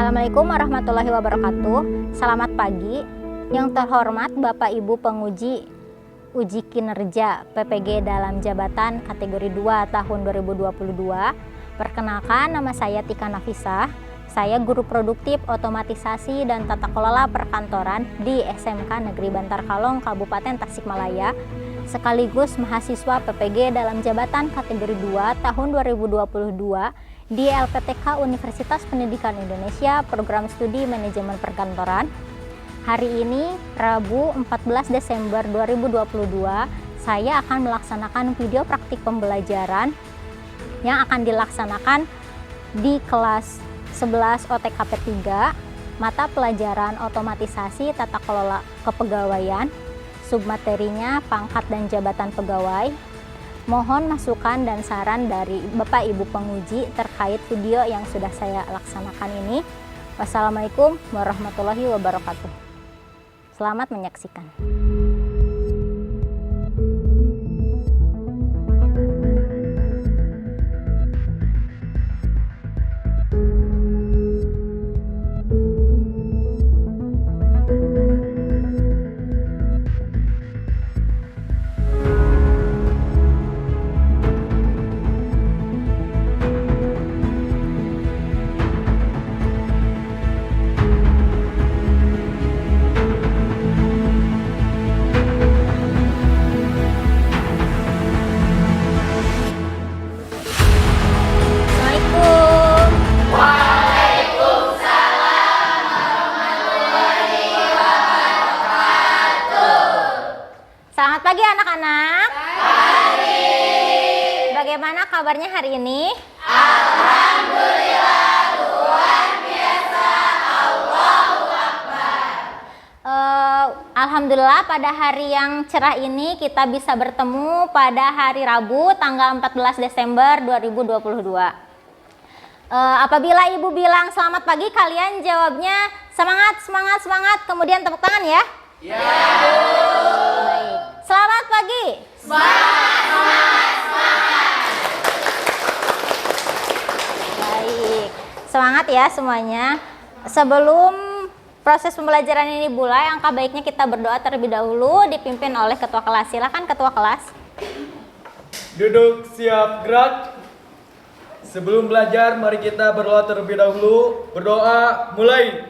Assalamualaikum warahmatullahi wabarakatuh. Selamat pagi. Yang terhormat Bapak Ibu penguji uji kinerja PPG dalam jabatan kategori 2 tahun 2022. Perkenalkan, nama saya Tika Nafisah. Saya guru produktif otomatisasi dan tata kelola perkantoran di SMK Negeri Bantar Kalong, Kabupaten Tasikmalaya, sekaligus mahasiswa PPG dalam jabatan kategori 2 tahun 2022 di LPTK Universitas Pendidikan Indonesia, Program Studi Manajemen Perkantoran. Hari ini, Rabu 14 Desember 2022, saya akan melaksanakan video praktik pembelajaran yang akan dilaksanakan di kelas 11 OTKP 3, mata pelajaran otomatisasi tata kelola kepegawaian, submaterinya pangkat dan jabatan pegawai. Mohon masukan dan saran dari Bapak Ibu penguji terkait video yang sudah saya laksanakan ini. Wassalamualaikum warahmatullahi wabarakatuh. Selamat menyaksikan. Selamat pagi anak-anak. Pagi. Bagaimana kabarnya hari ini? Alhamdulillah, luar biasa. Allahu Akbar. Alhamdulillah pada hari yang cerah ini kita bisa bertemu pada hari Rabu tanggal 14 Desember 2022. Apabila ibu bilang selamat pagi, kalian jawabnya semangat, semangat, semangat, kemudian tepuk tangan ya. Ya. Baik. Selamat pagi. Semangat, semangat, semangat. Baik. Semangat ya semuanya. Sebelum proses pembelajaran ini mulai, angka baiknya kita berdoa terlebih dahulu dipimpin oleh ketua kelas. Silakan ketua kelas. Duduk, siap, gerak. Sebelum belajar, mari kita berdoa terlebih dahulu. Berdoa, mulai.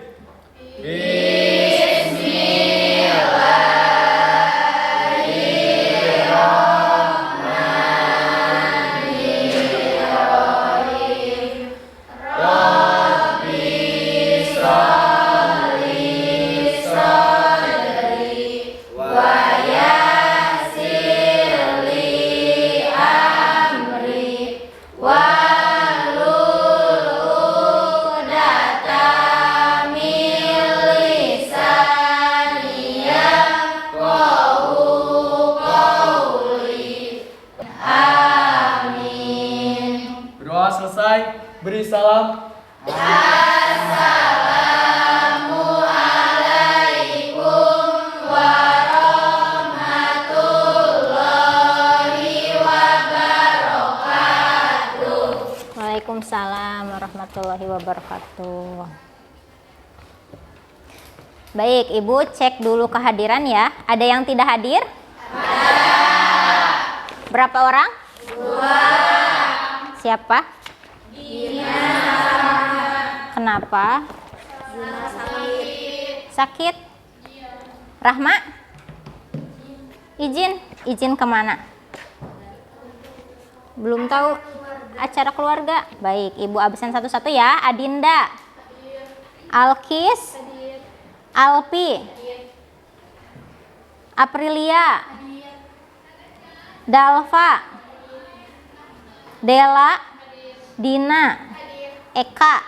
Berdoa selesai, beri salam. Assalamualaikum warahmatullahi wabarakatuh. Waalaikumsalam warahmatullahi wabarakatuh. Baik, Ibu cek dulu kehadiran ya. Ada yang tidak hadir? Berapa orang? 2. Siapa? Kenapa? Sakit. Rahma? Izin kemana? Belum tahu. Acara keluarga. Baik, Ibu absen satu-satu ya. Adinda, Alkis, Alpi, Aprilia, Dalva, Dela, Dina, Eka,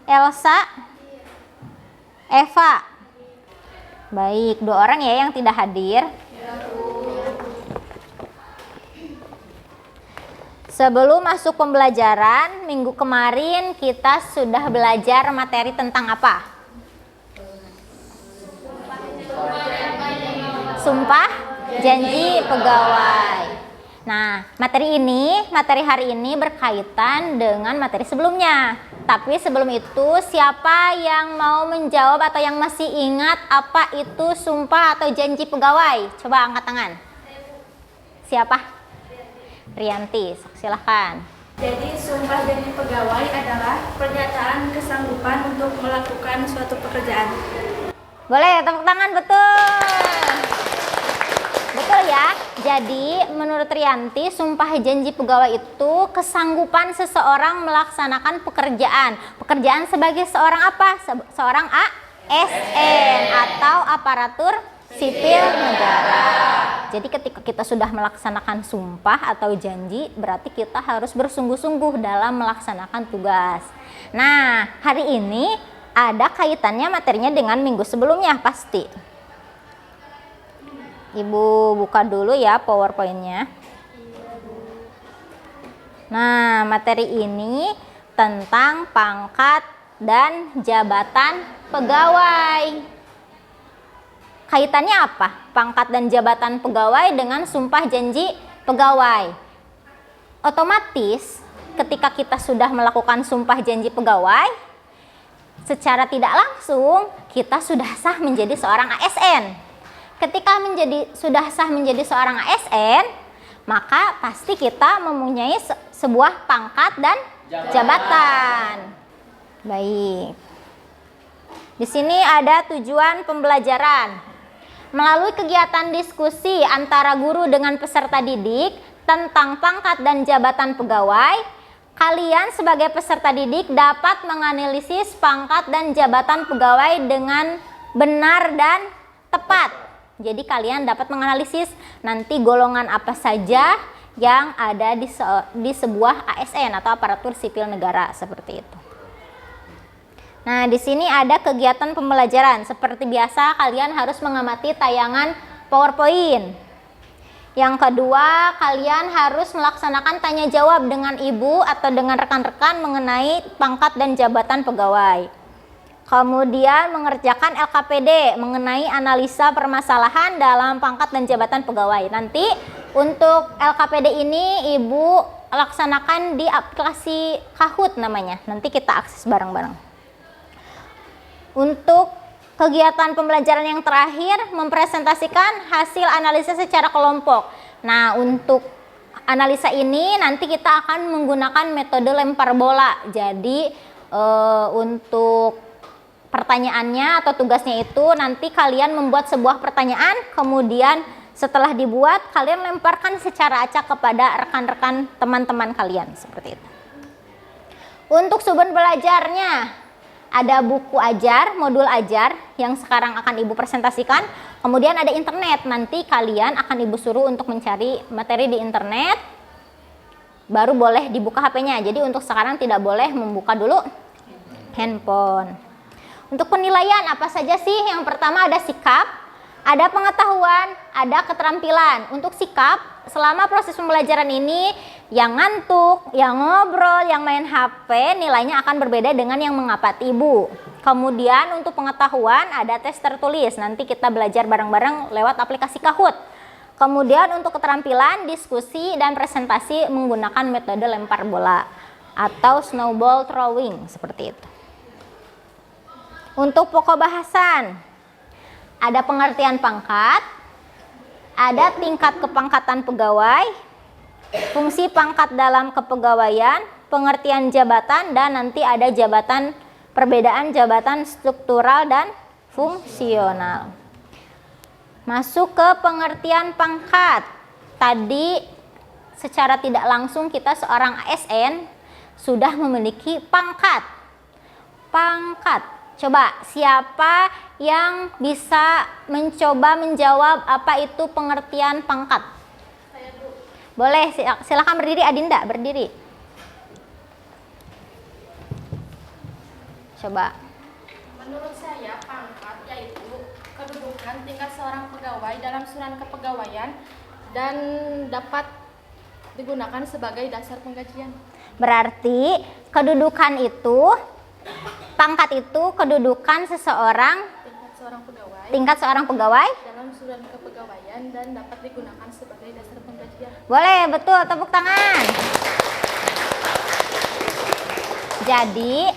Elsa, Eva. Baik, 2 orang ya yang tidak hadir. Sebelum masuk pembelajaran, minggu kemarin kita sudah belajar materi tentang apa? Sumpah janji pegawai. Nah, materi hari ini berkaitan dengan materi sebelumnya. Tapi sebelum itu, siapa yang mau menjawab atau yang masih ingat apa itu sumpah atau janji pegawai? Coba angkat tangan. Siapa? Rianti, silahkan. Jadi sumpah janji pegawai adalah pernyataan kesanggupan untuk melakukan suatu pekerjaan. Boleh, tepuk tangan, betul. Betul ya. Jadi menurut Rianti, sumpah janji pegawai itu kesanggupan seseorang melaksanakan pekerjaan. Pekerjaan sebagai seorang apa? Seorang ASN atau aparatur sipil negara. Jadi ketika kita sudah melaksanakan sumpah atau janji, berarti kita harus bersungguh-sungguh dalam melaksanakan tugas. Nah, hari ini ada kaitannya materinya dengan minggu sebelumnya pasti. Ibu buka dulu ya PowerPoint-nya. Nah, materi ini tentang pangkat dan jabatan pegawai. Kaitannya apa? Pangkat dan jabatan pegawai dengan sumpah janji pegawai. Otomatis ketika kita sudah melakukan sumpah janji pegawai, secara tidak langsung kita sudah sah menjadi seorang ASN. Ketika sudah sah menjadi seorang ASN, maka pasti kita mempunyai sebuah pangkat dan jabatan. Baik. Di sini ada tujuan pembelajaran. Melalui kegiatan diskusi antara guru dengan peserta didik tentang pangkat dan jabatan pegawai, kalian sebagai peserta didik dapat menganalisis pangkat dan jabatan pegawai dengan benar dan tepat. Jadi kalian dapat menganalisis nanti golongan apa saja yang ada di sebuah ASN atau aparatur sipil negara seperti itu. Nah, di sini ada kegiatan pembelajaran. Seperti biasa kalian harus mengamati tayangan PowerPoint. Yang kedua, kalian harus melaksanakan tanya jawab dengan ibu atau dengan rekan-rekan mengenai pangkat dan jabatan pegawai. Kemudian mengerjakan LKPD mengenai analisa permasalahan dalam pangkat dan jabatan pegawai. Nanti untuk LKPD ini ibu laksanakan di aplikasi Kahoot namanya. Nanti kita akses bareng-bareng. Untuk kegiatan pembelajaran yang terakhir, mempresentasikan hasil analisa secara kelompok. Nah, untuk analisa ini nanti kita akan menggunakan metode lempar bola. Jadi untuk pertanyaannya atau tugasnya itu nanti kalian membuat sebuah pertanyaan, kemudian setelah dibuat kalian lemparkan secara acak kepada rekan-rekan teman-teman kalian seperti itu. Untuk sumber belajarnya ada buku ajar, modul ajar yang sekarang akan ibu presentasikan. Kemudian ada internet, nanti kalian akan ibu suruh untuk mencari materi di internet, baru boleh dibuka HP-nya. Jadi untuk sekarang tidak boleh membuka dulu handphone. Untuk penilaian apa saja sih? Yang pertama ada sikap, ada pengetahuan, ada keterampilan. Untuk sikap, selama proses pembelajaran ini yang ngantuk, yang ngobrol, yang main HP nilainya akan berbeda dengan yang mengapati ibu. Kemudian untuk pengetahuan ada tes tertulis, nanti kita belajar bareng-bareng lewat aplikasi Kahoot. Kemudian untuk keterampilan, diskusi dan presentasi menggunakan metode lempar bola atau snowball throwing seperti itu. Untuk pokok bahasan, ada pengertian pangkat, ada tingkat kepangkatan pegawai, fungsi pangkat dalam kepegawaian, pengertian jabatan, dan nanti ada jabatan, perbedaan jabatan struktural dan fungsional. Masuk ke pengertian pangkat. Tadi secara tidak langsung kita seorang ASN sudah memiliki pangkat. Pangkat. Coba siapa yang bisa mencoba menjawab apa itu pengertian pangkat? Saya, Bu. Boleh, silakan berdiri Adinda, berdiri. Coba. Menurut saya pangkat yaitu kedudukan tingkat seorang pegawai dalam surat kepegawaian dan dapat digunakan sebagai dasar penggajian. Berarti kedudukan itu, pangkat itu kedudukan seseorang, tingkat seorang pegawai dalam surat kepegawaian dan dapat digunakan sebagai dasar penggajian. Boleh, betul, tepuk tangan. Jadi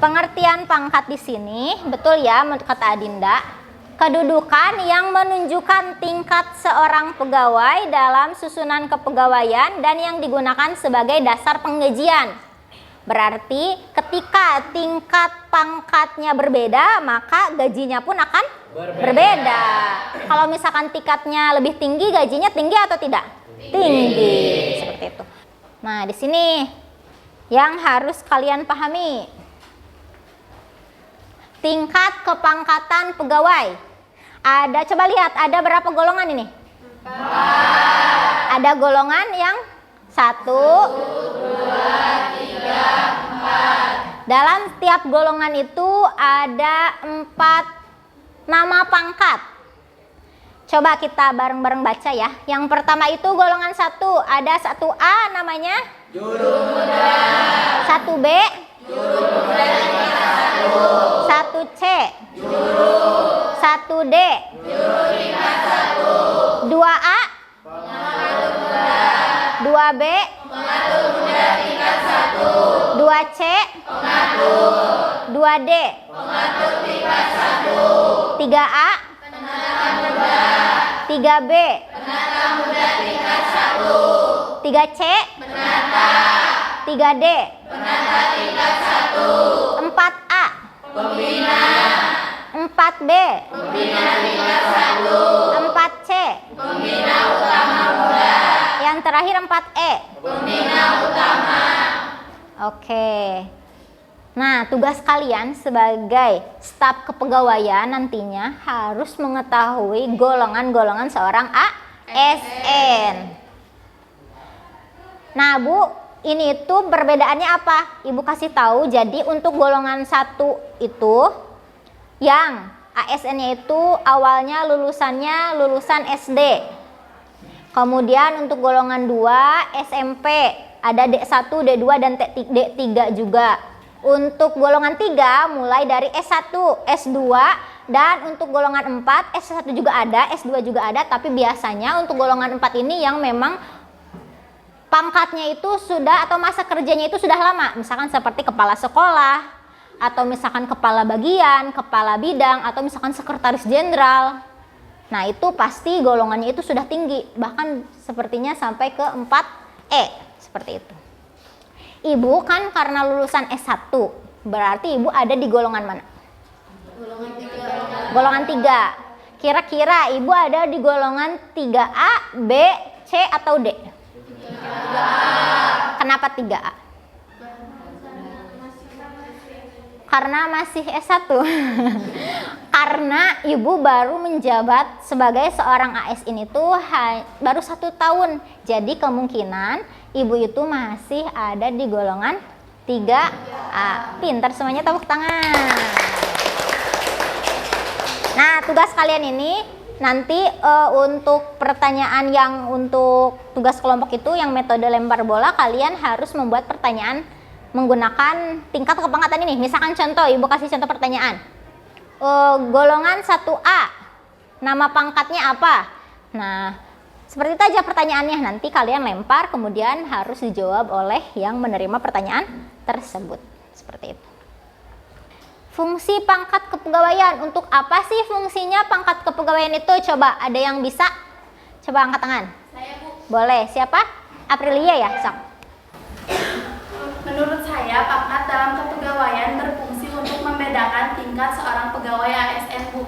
pengertian pangkat di sini betul ya kata Adinda. Kedudukan yang menunjukkan tingkat seorang pegawai dalam susunan kepegawaian dan yang digunakan sebagai dasar penggajian. Berarti ketika tingkat pangkatnya berbeda, maka gajinya pun akan berbeda. Kalau misalkan tingkatnya lebih tinggi, gajinya tinggi atau tidak? Tinggi. Seperti itu. Nah, di sini yang harus kalian pahami. Tingkat kepangkatan pegawai. Coba lihat, ada berapa golongan ini? 4. Ada golongan yang 1, 2, 3, 4. Dalam setiap golongan itu ada 4 nama pangkat. Coba kita bareng-bareng baca ya. Yang pertama itu golongan 1, ada 1A namanya juru muda. 1B juru muda tingkat 1. 1C juru. 1D juru tingkat 1. 2A pengatur muda. 2B pengatur muda tingkat 1. 2C pengatur. 2D pengatur tingkat 1. 3A penata muda. 3B penata muda tingkat 1. 3C penata. 3D penata tingkat 1. 4A pembina. 4B pembina tingkat 1. 4C pembina utama muda. Yang terakhir 4E pembina utama. Oke. Nah, tugas kalian sebagai staf kepegawaian nantinya harus mengetahui golongan-golongan seorang ASN. Nah, Bu, ini tuh perbedaannya apa? Ibu kasih tahu. Jadi untuk golongan 1 itu yang ASN-nya itu awalnya lulusan SD. Kemudian untuk golongan 2 SMP ada D1, D2 dan D3 juga. Untuk golongan 3 mulai dari S1, S2 dan untuk golongan 4 S1 juga ada, S2 juga ada, tapi biasanya untuk golongan 4 ini yang memang pangkatnya itu sudah atau masa kerjanya itu sudah lama. Misalkan seperti kepala sekolah atau misalkan kepala bagian, kepala bidang, atau misalkan sekretaris jenderal. Nah, itu pasti golongannya itu sudah tinggi, bahkan sepertinya sampai ke 4E, seperti itu. Ibu kan karena lulusan S1, berarti Ibu ada di golongan mana? Golongan 3. Kira-kira Ibu ada di golongan 3A, B, C, atau D? 3A. Kenapa 3A? Karena masih S1. Karena Ibu baru menjabat sebagai seorang ASN itu baru 1 tahun. Jadi kemungkinan Ibu itu masih ada di golongan 3A. Pintar semuanya, tepuk tangan. Nah, tugas kalian ini nanti untuk pertanyaan yang untuk tugas kelompok itu yang metode lempar bola, kalian harus membuat pertanyaan menggunakan tingkat kepangkatan ini. Misalkan contoh, Ibu kasih contoh pertanyaan. Golongan 1A, nama pangkatnya apa? Nah, seperti itu aja pertanyaannya. Nanti kalian lempar, kemudian harus dijawab oleh yang menerima pertanyaan tersebut. Seperti itu. Fungsi pangkat kepegawaian. Untuk apa sih fungsinya pangkat kepegawaian itu? Coba, ada yang bisa? Coba angkat tangan. Saya, Bu. Boleh, siapa? Aprilia ya, sok. Menurut saya, pangkat dalam kepegawaian berfungsi untuk membedakan tingkat seorang pegawai ASN, Bu.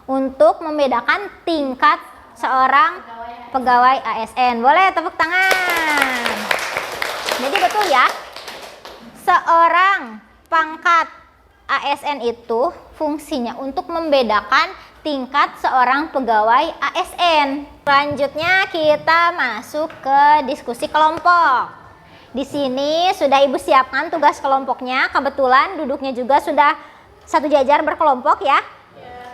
Untuk membedakan tingkat seorang pegawai ASN. Boleh tepuk tangan. Jadi betul ya, seorang pangkat ASN itu fungsinya untuk membedakan tingkat seorang pegawai ASN. Selanjutnya kita masuk ke diskusi kelompok. Di sini sudah Ibu siapkan tugas kelompoknya. Kebetulan duduknya juga sudah satu jajar berkelompok ya.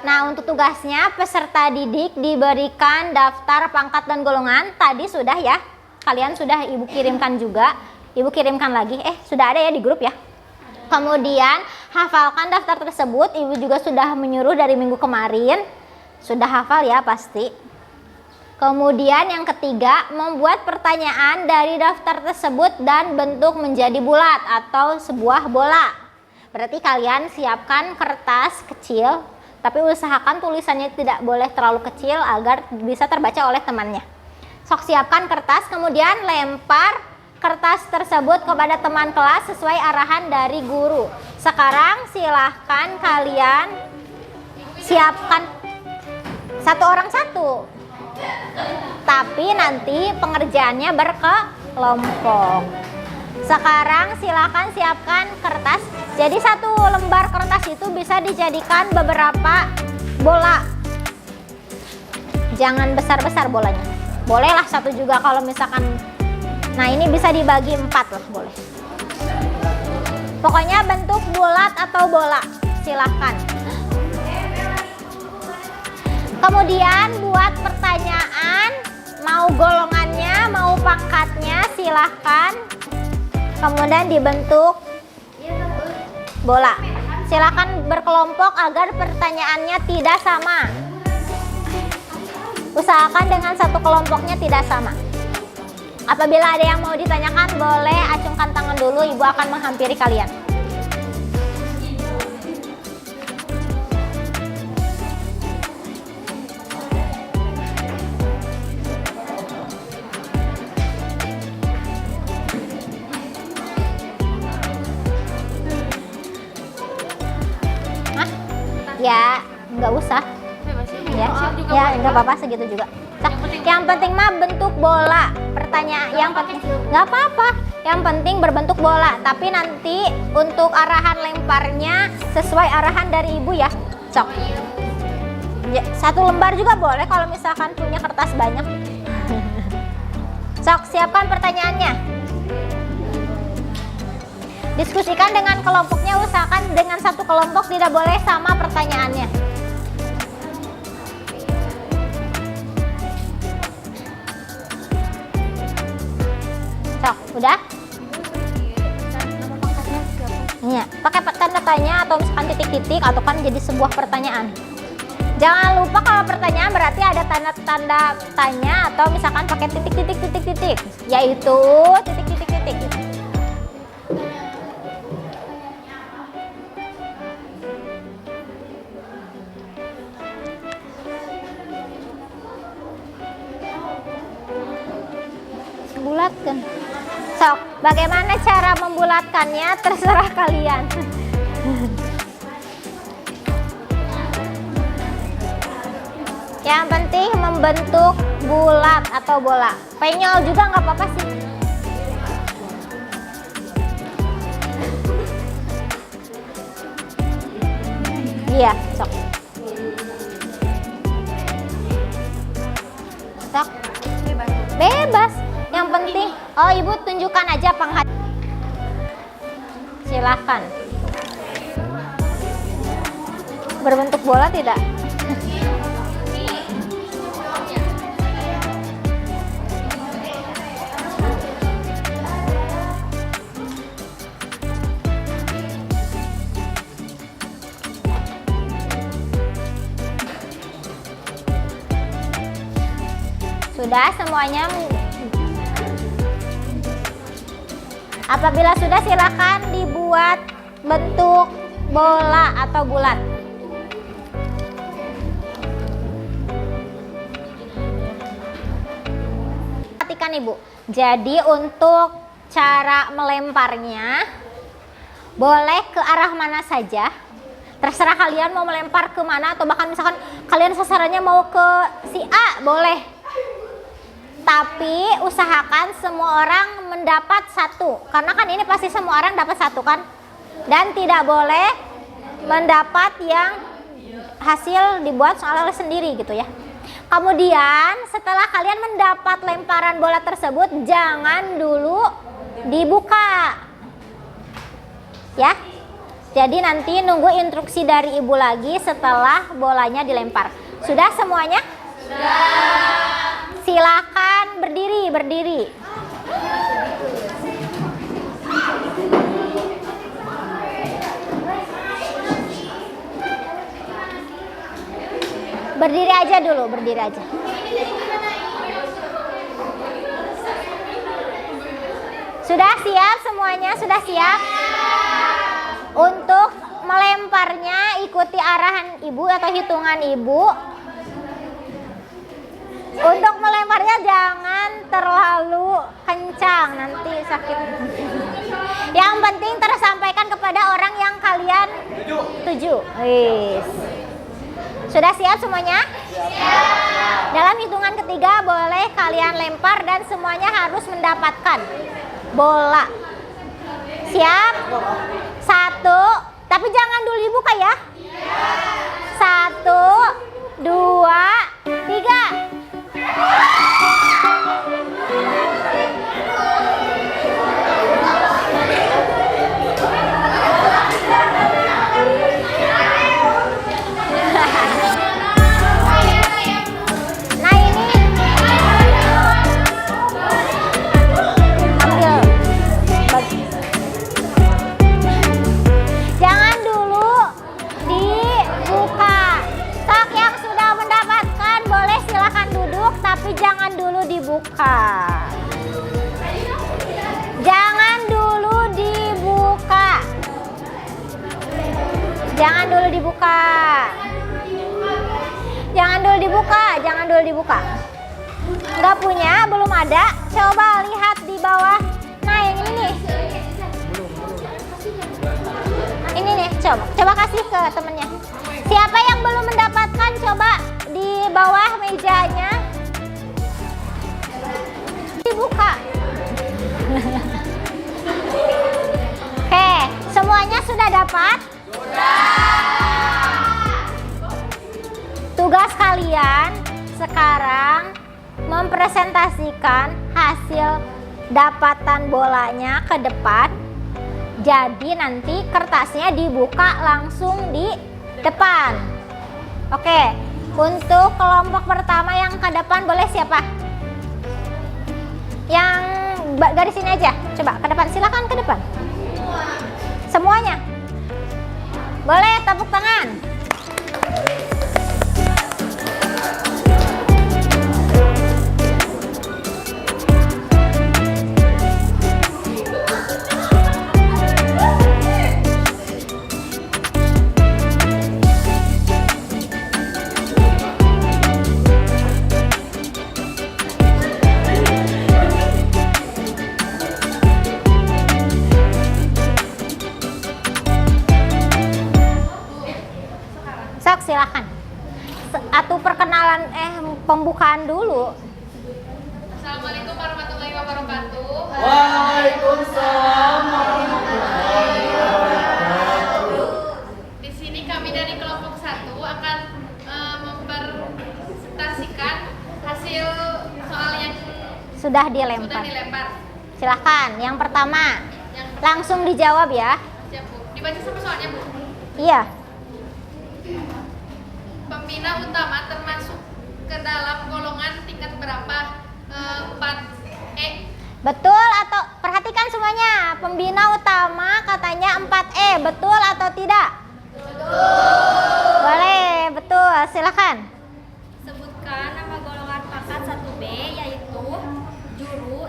Nah, untuk tugasnya peserta didik diberikan daftar pangkat dan golongan. Tadi sudah ya. Kalian sudah Ibu kirimkan juga. Ibu kirimkan lagi. Sudah ada ya di grup ya. Kemudian hafalkan daftar tersebut. Ibu juga sudah menyuruh dari minggu kemarin. Sudah hafal ya pasti. Kemudian yang ketiga, membuat pertanyaan dari daftar tersebut dan bentuk menjadi bulat atau sebuah bola. Berarti kalian siapkan kertas kecil, tapi usahakan tulisannya tidak boleh terlalu kecil agar bisa terbaca oleh temannya. Sok siapkan kertas, kemudian lempar kertas tersebut kepada teman kelas sesuai arahan dari guru. Sekarang silahkan kalian siapkan satu orang satu, tapi nanti pengerjaannya berkelompok. Sekarang silahkan siapkan kertas. Jadi satu lembar kertas itu bisa dijadikan beberapa bola. Jangan besar-besar bolanya. Bolehlah satu juga kalau misalkan. Nah ini bisa dibagi 4 lah, boleh. Pokoknya bentuk bulat atau bola, silahkan. Kemudian buat pertanyaan, mau golongannya, mau pangkatnya, silahkan. Kemudian dibentuk bola. Silahkan berkelompok agar pertanyaannya tidak sama. Usahakan dengan satu kelompoknya tidak sama. Apabila ada yang mau ditanyakan, boleh acungkan tangan dulu, ibu akan menghampiri kalian. Hah? Ya, nggak usah. Ya, nggak apa-apa segitu juga. Yang penting mah bentuk bola. Pertanyaan yang penting nggak apa-apa. Yang penting berbentuk bola. Tapi nanti untuk arahan lemparnya sesuai arahan dari ibu ya. Cok. Ya, satu lembar juga boleh kalau misalkan punya kertas banyak. Sok, siapkan pertanyaannya. Diskusikan dengan kelompoknya. Usahakan dengan satu kelompok tidak boleh sama pertanyaannya. Sok, udah? Iya, pakai tanda tanya atau misalkan titik-titik atau kan jadi sebuah pertanyaan. Jangan lupa kalau pertanyaan berarti ada tanda tanya atau misalkan pakai titik-titik, yaitu titik-titik. Bulatkan. Sok, bagaimana cara membulatkannya terserah kalian. Yang penting membentuk bulat atau bola. Penyol juga nggak apa-apa sih. Iya, sok. Sok. Bebas. Yang penting, oh ibu tunjukkan aja pangkat. Silahkan. Berbentuk bola tidak? Sudah semuanya? Apabila sudah, silakan dibuat bentuk bola atau bulat. Perhatikan ibu. Jadi untuk cara melemparnya boleh ke arah mana saja. Terserah kalian mau melempar ke mana atau bahkan misalkan kalian sasarannya mau ke si A, boleh. Tapi usahakan semua orang mendapat satu, karena kan ini pasti semua orang dapat satu kan, dan tidak boleh mendapat yang hasil dibuat oleh sendiri gitu ya. Kemudian setelah kalian mendapat lemparan bola tersebut, jangan dulu dibuka ya. Jadi nanti nunggu instruksi dari ibu lagi setelah bolanya dilempar. Sudah semuanya? Sudah. Silakan berdiri. Berdiri aja dulu, berdiri aja. Sudah siap semuanya? Sudah siap? Untuk melemparnya ikuti arahan ibu atau hitungan ibu. Untuk melemparnya jangan terlalu kencang, nanti sakit. Yang penting tersampaikan kepada orang yang kalian tuju. Wis. Sudah siap semuanya? Siap. Dalam hitungan ketiga boleh kalian lempar dan semuanya harus mendapatkan bola. Siap? 1, tapi jangan dulu dibuka ya. 1, 2, 3. Nah ini ambil. Jangan dulu dibuka. Sok yang sudah mendapatkan boleh silakan duduk, tapi jangan dulu dibuka. Jangan dulu dibuka. Jangan dulu dibuka. Jangan dulu dibuka, jangan dulu dibuka. Nggak punya, belum ada. Coba lihat di bawah. Nah yang ini nih. Ini nih, coba kasih ke temennya. Siapa yang belum mendapatkan, coba di bawah mejanya dibuka. Oke, semuanya sudah dapat? Tugas kalian sekarang mempresentasikan hasil dapatan bolanya ke depan. Jadi nanti kertasnya dibuka langsung di depan. Oke, untuk kelompok pertama yang ke depan boleh siapa? Yang garis ini aja, coba ke depan, silakan ke depan. Semuanya. Boleh tepuk tangan. Sok silakan. Atau perkenalan pembukaan dulu. Assalamualaikum warahmatullahi wabarakatuh. Waalaikumsalam warahmatullahi wabarakatuh. Di sini kami dari kelompok 1 akan mempresentasikan hasil soal yang Sudah sudah dilempar. dilempar. Silahkan, yang pertama. Yang Langsung dijawab ya. siap, Bu. Dibaca sama soalnya, Bu. Iya. Pembina utama termasuk ke dalam golongan tingkat berapa? 4E. Betul atau perhatikan semuanya. Pembina utama katanya 4E. Betul atau tidak? Betul. Boleh, betul. Silakan. Sebutkan nama golongan pangkat 1B yaitu juru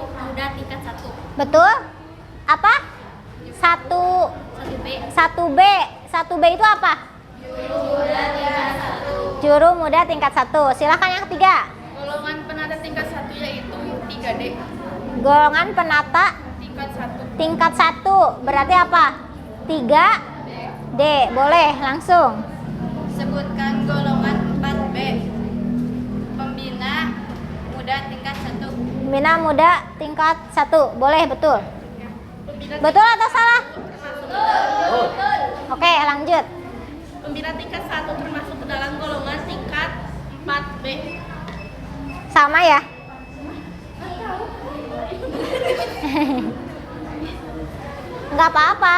muda tingkat 1. Betul? Apa? 1B 1B. 1B itu apa? Juru muda tingkat 1. Silakan yang ketiga. Golongan penata tingkat 1 yaitu 3D. Golongan penata Tingkat 1. tingkat 1. Berarti apa? 3D. Boleh, langsung. Sebutkan golongan 4B pembina muda tingkat 1. Pembina muda tingkat 1. Boleh, betul. Pembina Betul atau salah? Oke, lanjut. Pembina tingkat 1 termasuk ke dalam golongan tingkat 4B. Sama ya? Nggak apa-apa.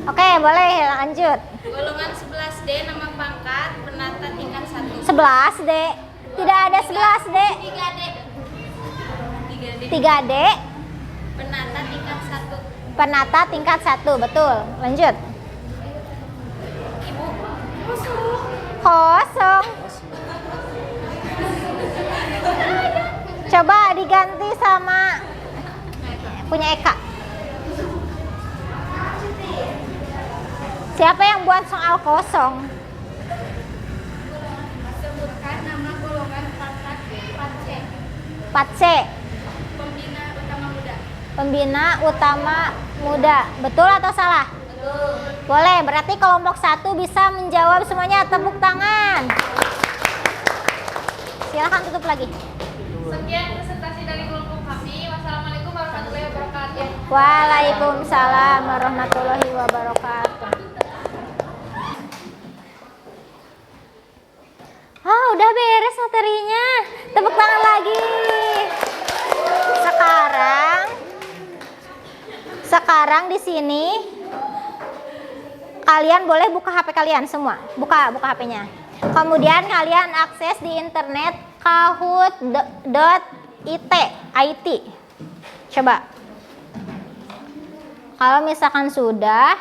Oke, boleh lanjut. Golongan 11D nama pangkat penata tingkat 1. 11D. Tidak ada 11D. 3D 3D. penata tingkat 1. Penata tingkat 1. Betul. Lanjut. Ibu Kosong. Coba diganti sama punya Eka. Siapa yang buat soal kosong? Sebutkan nama golongan pangkat 4C. 4C. Pembina utama muda. Pembina utama muda. Betul atau salah? Boleh, berarti kelompok 1 bisa menjawab semuanya. Tepuk tangan. Silahkan tutup lagi. Sekian presentasi dari kelompok kami. Wassalamualaikum warahmatullahi wabarakatuh. Waalaikumsalam warahmatullahi wabarakatuh. Udah beres materinya. Tepuk tangan lagi. Sekarang di sini kalian boleh buka HP kalian semua. Buka HP-nya. Kemudian kalian akses di internet kahoot.it. Coba. Kalau misalkan sudah,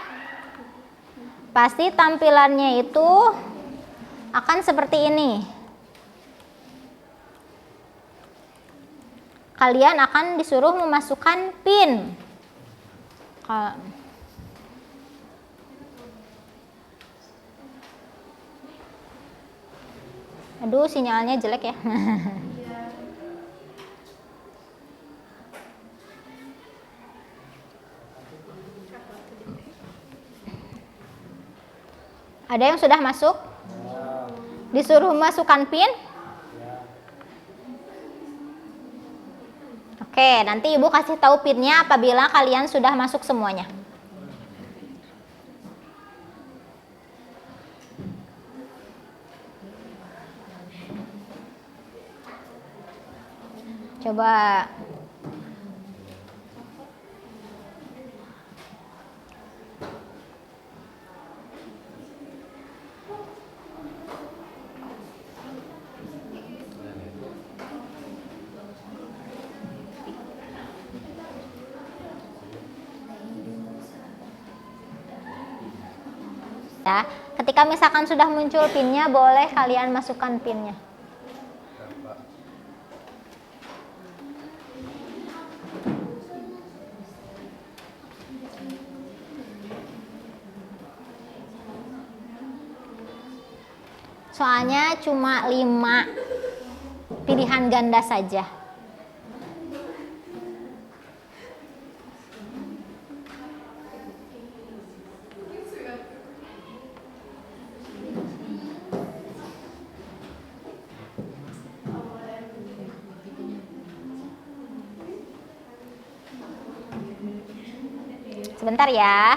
pasti tampilannya itu akan seperti ini. Kalian akan disuruh memasukkan PIN. Aduh, sinyalnya jelek ya. Ada yang sudah masuk? Disuruh masukkan PIN? Oke, nanti ibu kasih tahu PIN-nya apabila kalian sudah masuk semuanya. Coba. Ya, ketika misalkan sudah muncul PIN-nya, boleh kalian masukkan PIN-nya. Soalnya cuma 5 pilihan ganda saja. Sebentar ya.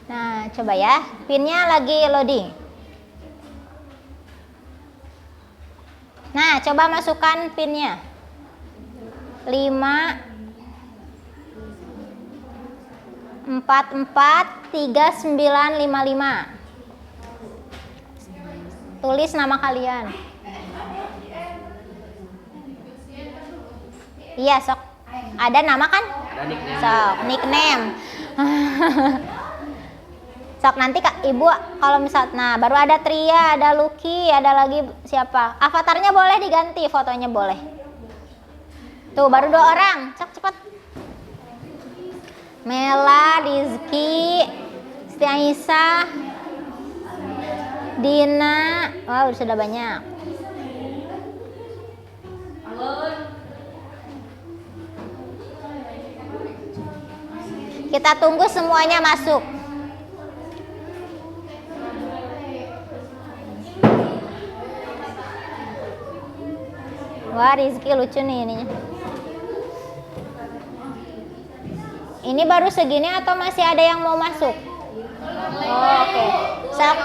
Nah, coba ya. PIN-nya lagi loading. Nah, coba masukkan PIN-nya. 5 443955. Tulis nama kalian. Iya, sok. Ada nama kan? Ada nickname. Sok, nickname. Sok nanti Kak Ibu kalau misalnya baru ada Tria, ada Lucky, ada lagi siapa? Avatarnya boleh diganti, fotonya boleh. Tuh baru 2 orang. Cok cepet. Mela, Rizky, Siti Aisyah, Dina. Wow, sudah banyak. Kita tunggu semuanya masuk. Wah, Rizky lucu nih ininya. Ini baru segini atau masih ada yang mau masuk? Oh, oke. Sok.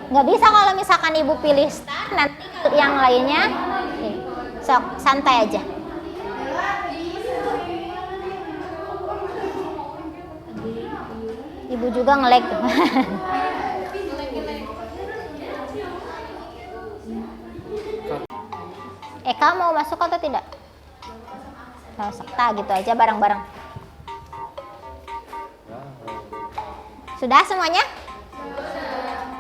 Nggak bisa kalau misalkan ibu pilih start, nanti yang lainnya. Sok, santai aja. Ibu juga nge-lag. Eka mau masuk atau tidak? Sekta gitu aja bareng-bareng. Sudah semuanya?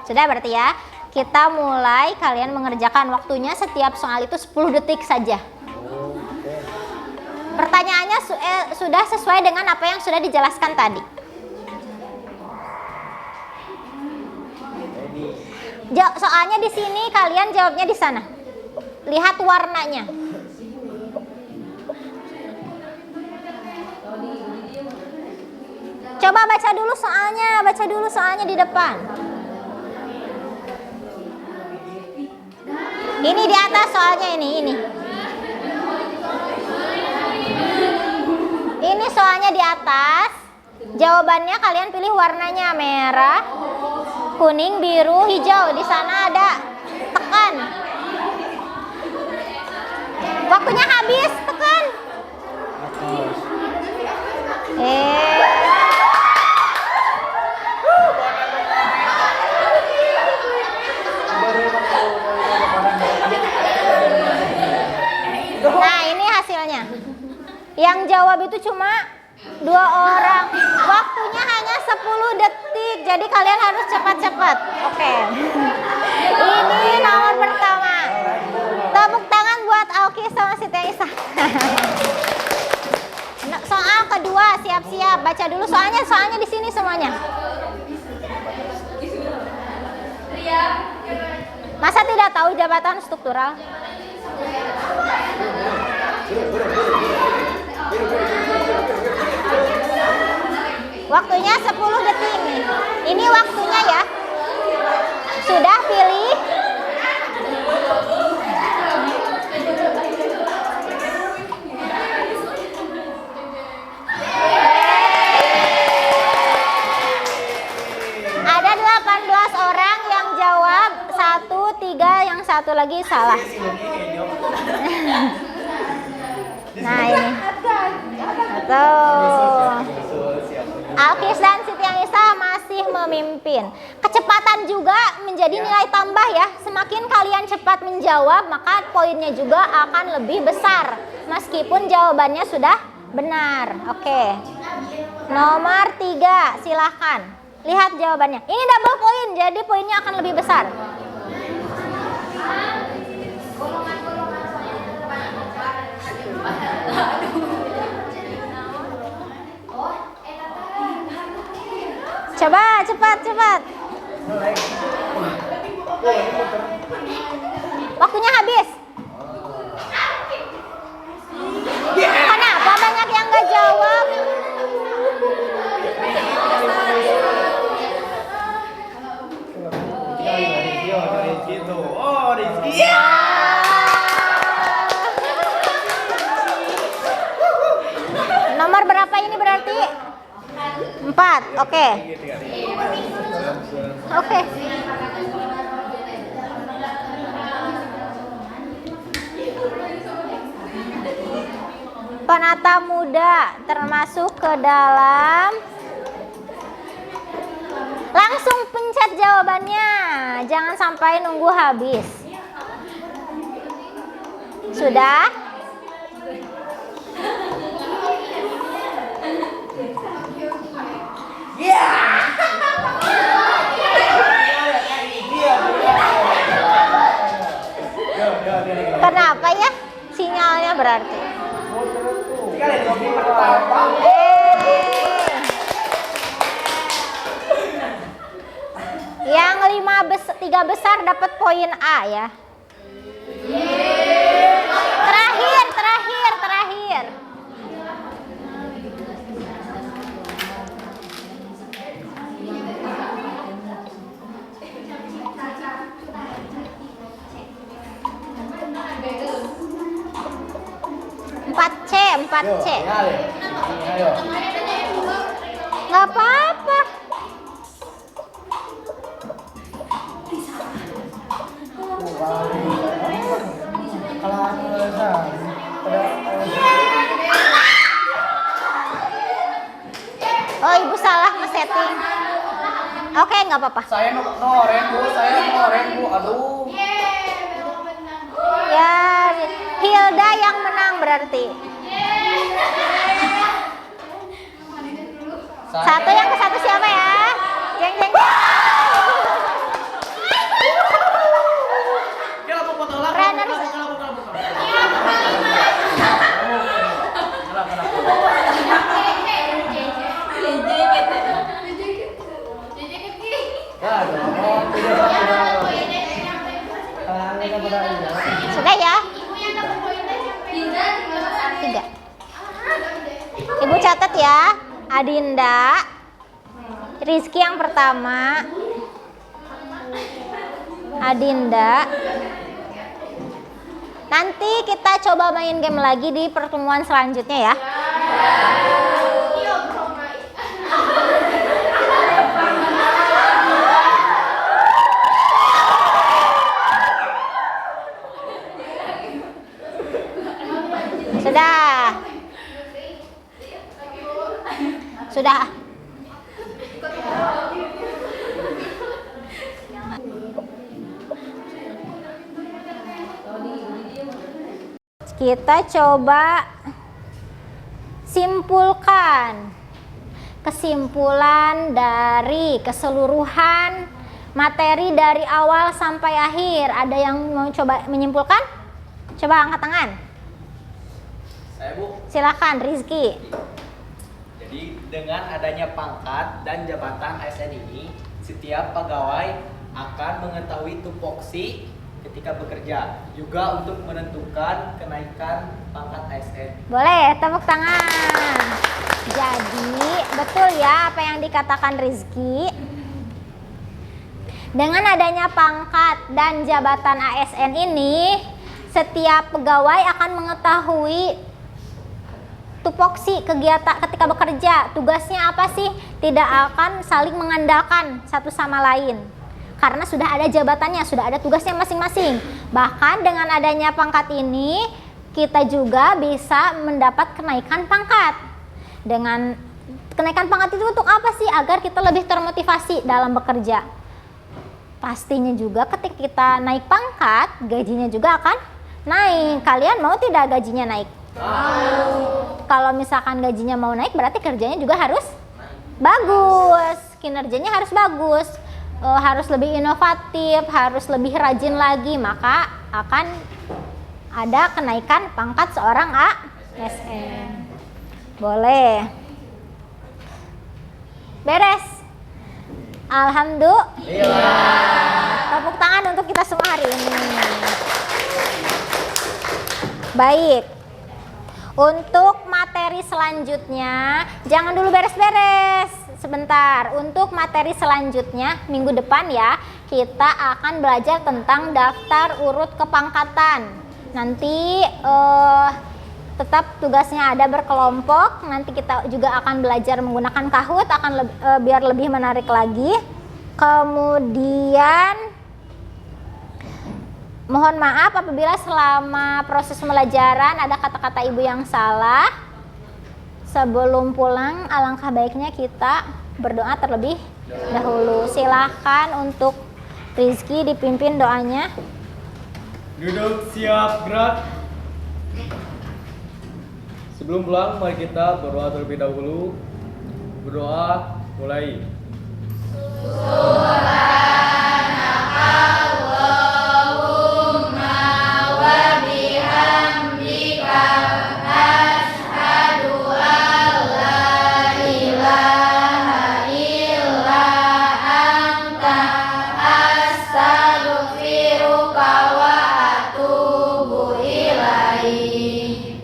Sudah berarti ya. Kita mulai, kalian mengerjakan. Waktunya setiap soal itu 10 detik saja. Pertanyaannya sudah sesuai dengan apa yang sudah dijelaskan tadi. Soalnya di sini, kalian jawabnya di sana. Lihat warnanya. Coba baca dulu soalnya di depan. Ini di atas soalnya ini. Ini soalnya di atas. Jawabannya kalian pilih warnanya merah, kuning, biru, hijau. Di sana ada tekan. Waktunya habis, tekan. Nah, ini hasilnya. Yang jawab itu cuma 2 orang. Waktunya hanya 10 detik. Jadi kalian harus cepat-cepat. Oke. Ini nomor pertama. Tepuk tangan buat Auki sama Siti Aisyah. Soal kedua, siap-siap. Baca dulu soalnya di sini semuanya. Masa tidak tahu jabatan struktural? Waktunya 10 detik nih. Ini waktunya ya. Sudah pilih? Ada 18 orang yang jawab, 1, 3, yang satu lagi salah. Nah ini. Alkis dan Siti Aisyah masih memimpin. Kecepatan juga menjadi nilai tambah ya. Semakin kalian cepat menjawab, maka poinnya juga akan lebih besar. Meskipun jawabannya sudah benar. Oke. Nomor 3, silahkan. Lihat jawabannya. Ini double poin, jadi poinnya akan lebih besar. Coba cepat. Waktunya habis. Kenapa banyak yang nggak jawab? Nomor berapa ini berarti? 4, oke. Oke. Penata muda termasuk ke dalam. Langsung pencet jawabannya. Jangan sampai nunggu habis. Sudah? Kenapa ya? Sinyalnya berarti. Yang 3 besar dapat poin A ya. Terakhir. Empat C. Nggak apa-apa. Oh, ibu salah nge-setting. Oke, nggak apa-apa. Saya noren bu, aduh. Ya, Hilda yang menang berarti. Satu yang ke satu siapa ya? Jeng jeng jeng. Ren, harus- Sudah ya? Tiga. Ibu catat ya. Adinda, Rizky yang pertama, Adinda. Nanti kita coba main game lagi di pertemuan selanjutnya ya. Sudah. Sudah. Kita coba simpulkan kesimpulan dari keseluruhan materi dari awal sampai akhir. Ada yang mau coba menyimpulkan? Coba angkat tangan. Saya, Bu. Silakan Rizky. Jadi dengan adanya pangkat dan jabatan ASN ini, setiap pegawai akan mengetahui tupoksi ketika bekerja, juga untuk menentukan kenaikan pangkat ASN. Boleh, tepuk tangan. Jadi, betul ya apa yang dikatakan Rizky. Dengan adanya pangkat dan jabatan ASN ini, setiap pegawai akan mengetahui tupoksi kegiatan ketika bekerja. Tugasnya apa sih? Tidak akan saling mengandalkan satu sama lain. Karena sudah ada jabatannya, sudah ada tugasnya masing-masing. Bahkan dengan adanya pangkat ini, kita juga bisa mendapat kenaikan pangkat. Dengan kenaikan pangkat itu untuk apa sih? Agar kita lebih termotivasi dalam bekerja. Pastinya juga ketika kita naik pangkat, gajinya juga akan naik. Kalian mau tidak gajinya naik? Kalau misalkan gajinya mau naik, berarti kerjanya juga harus bagus. Kinerjanya harus bagus. Harus lebih inovatif, harus lebih rajin lagi, maka akan ada kenaikan pangkat seorang ASN. Boleh. Beres. Alhamdulillah. Tepuk tangan untuk kita semua hari ini. Baik. Untuk materi selanjutnya, jangan dulu beres-beres. Sebentar, untuk materi selanjutnya minggu depan ya, kita akan belajar tentang daftar urut kepangkatan. Nanti tetap tugasnya ada berkelompok. Nanti kita juga akan belajar menggunakan Kahoot, biar lebih menarik lagi. Kemudian mohon maaf apabila selama proses pembelajaran ada kata-kata ibu yang salah. Sebelum pulang, alangkah baiknya kita berdoa terlebih dahulu. Silahkan untuk Rizky dipimpin doanya. Duduk, siap, gerak. Sebelum pulang, mari kita berdoa terlebih dahulu. Berdoa, mulai.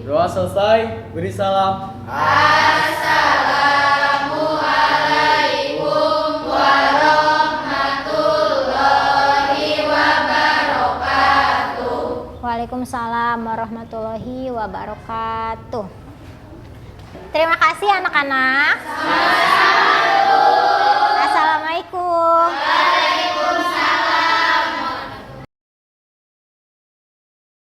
Doa selesai, beri salam. Waalaikumsalam warahmatullahi wabarakatuh. Terima kasih anak-anak.